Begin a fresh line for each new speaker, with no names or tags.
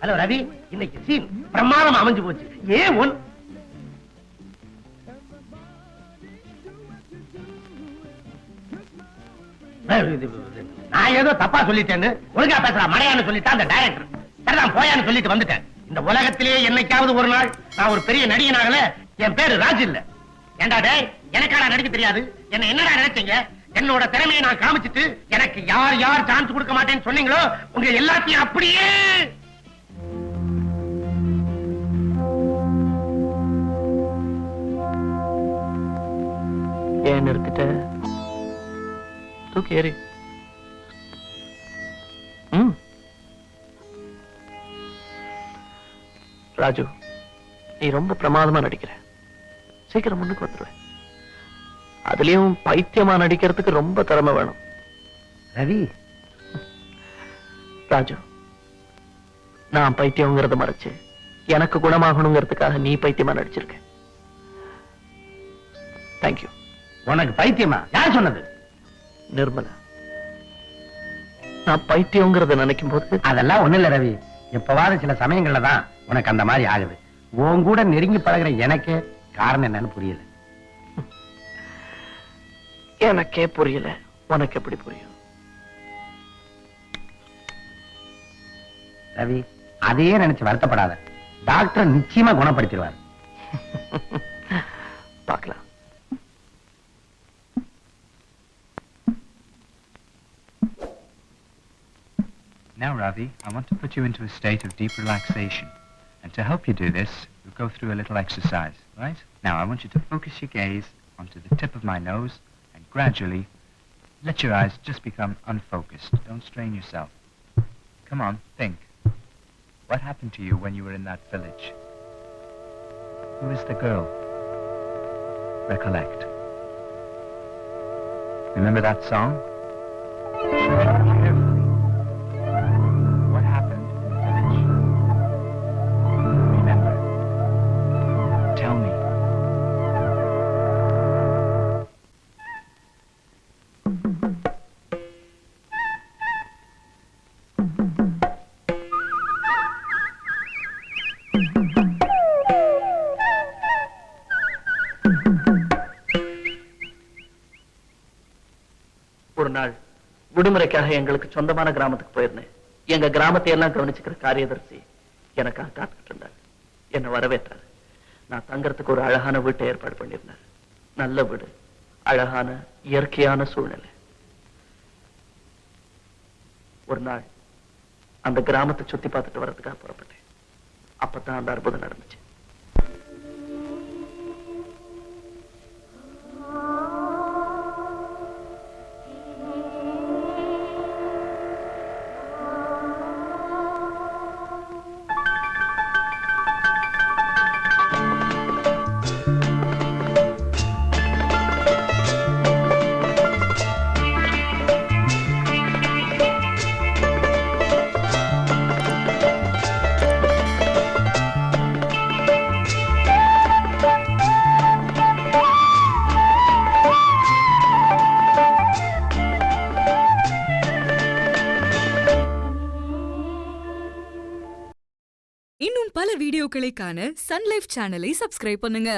Hello Ravi, இன்னைக்கு scene பிரமாதம் அமைஞ்சு போச்சு. ஏன் ஒன் நான் ஏதோ தப்பா சொல்லிட்டேன்னு ஒழுங்கா பேசுறா மடையான்னு சொல்லிட்டா அந்த டைரக்டர். சரிதான் போயான்னு சொல்லிட்டு வந்துட்டேன். இந்த உலகத்திலேயே என்னைக்காவது ஒரு நாள் நான் ஒரு பெரிய நடிகனாகல. என் பேரு ராஜ் இல்ல. ஏண்டா டேய், எனக்காடா நடிக்க தெரியாது? என்ன என்னடா நினைச்சீங்க? என்னோட திறமையை நான் காமிச்சிட்டு எனக்கு யார் யார் சான்ஸ் கொடுக்க மாட்டேன்னு சொன்னீங்களோ உங்க எல்லாத்தையும் அப்படியே
ஏன் நிறுத்திட்ட? தூக்கி ஏறி. ராஜு, நீ ரொம்ப பிரமாதமா நடிக்கிற. சீக்கிரம் முன்னுக்கு வந்துடுவேன். அதுலயும் பைத்தியமா நடிக்கிறதுக்கு ரொம்ப திறமை வேணும்.
ரவி,
ராஜு, நான் பைத்தியம்ங்கிறத மறைச்சு எனக்கு குணமாகணுங்கிறதுக்காக நீ பைத்தியமா நடிச்சிருக்க. தேங்க்யூ.
உனக்கு பைத்தியமா? யார் சொன்னது?
நிர்மலா. நான் பைத்தியங்கிறத நினைக்கும் போது
அதெல்லாம் ஒண்ணு இல்ல ரவி. எப்பவாவது சில சமயங்கள்ல தான் உனக்கு அந்த மாதிரி ஆகுது. உன் கூட நெருங்கி பழகுற எனக்கு காரணம் என்னன்னு புரியல.
எனக்கே புரியல, உனக்கு எப்படி புரியும்?
ரவி, அதையே நினைச்சு வருத்தப்படாத. டாக்டர் நிச்சயமா குணப்படுத்திடுவார்.
பார்க்கலாம்.
Now, Ravi, I want to put you into a state of deep relaxation. And to help you do this, we'll go through a little exercise, right? Now, I want you to focus your gaze onto the tip of my nose and gradually let your eyes just become unfocused. Don't strain yourself. Come on, think. What happened to you when you were in that village? Who is the girl? Recollect. Remember that song? Carefully. What happened in the village? Remember. Tell me.
ஒரு நாள் விடுமுறைக்காக எங்களுக்கு சொந்தமான கிராமத்துக்கு போயிருந்தேன். எங்க கிராமத்தை எல்லாம் கவனிச்சுக்கிற காரியதர்சி எனக்காக காத்துக்கிட்டு இருந்தார். என்ன வரவேற்றாரு. நான் தங்கறதுக்கு ஒரு அழகான வீட்டை ஏற்பாடு பண்ணியிருந்தார். நல்ல வீடு, அழகான இயற்கையான சூழ்நிலை. ஒரு நாள் அந்த கிராமத்தை சுத்தி பார்த்துட்டு வர்றதுக்காக புறப்பட்டேன். அப்பதான் அந்த அற்புதம் நடந்துச்சு.
இன்னும் பல வீடியோக்களை காண சன் லைஃப் சேனலை சப்ஸ்கிரைப் பண்ணுங்க.